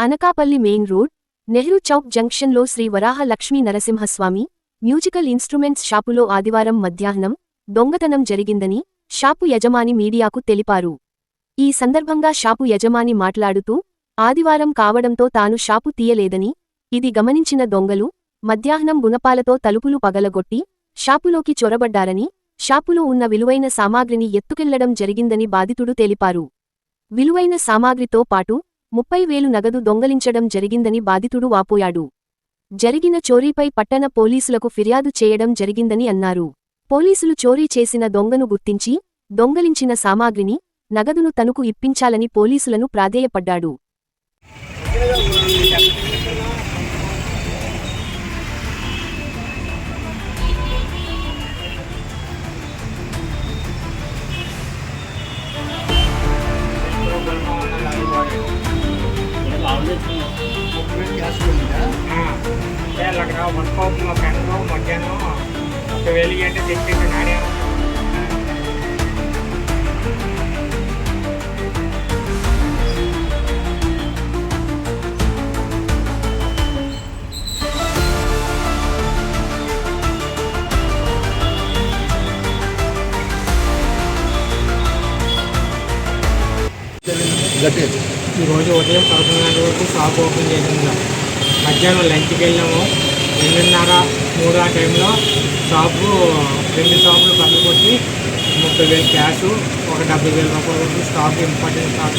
Anakapalli main road, Nehru Chowk జంక్షన్లో శ్రీ వరాహ Lakshmi Narasimhaswamy musical instruments షాపులో ఆదివారం మధ్యాహ్నం దొంగతనం జరిగిందని షాపు యజమాని మీడియాకు తెలిపారు. ఈ సందర్భంగా షాపు యజమాని మాట్లాడుతూ, ఆదివారం కావడంతో తాను షాపు తీయలేదని, ఇది గమనించిన దొంగలు మధ్యాహ్నం గుణపాలతో తలుపులు పగలగొట్టి షాపులోకి చొరబడ్డారని, షాపులో ఉన్న విలువైన సామాగ్రిని ఎత్తుకెళ్లడం జరిగిందని బాధితుడు తెలిపారు. విలువైన సామాగ్రితో పాటు 30,000 నగదు దొంగలించడం జరిగిందని బాధితుడు వాపోయాడు. జరిగిన చోరీపై పట్టణ పోలీసులకు ఫిర్యాదు చేయడం జరిగిందని అన్నారు. పోలీసులు చోరీ చేసిన దొంగను గుర్తించి దొంగలించిన సామాగ్రిని, నగదును తనకు ఇప్పించాలని పోలీసులను ప్రాధేయపడ్డాడు. మధ్యాహ్నం 1,000 అంటే తెచ్చేసి నాడే ఈరోజు ఉదయం 11 గంటల వరకు షాప్ ఓపెన్ చేసింది. మధ్యాహ్నం లంచ్కి వెళ్ళాము. 2:30, 3 ఆ టైంలో రెండు షాపులు పక్కన కొట్టి 30,000 క్యాష్, ఒక 70,000 రూపాయలు స్టాక్, ఇంపార్టెంట్ స్టాక్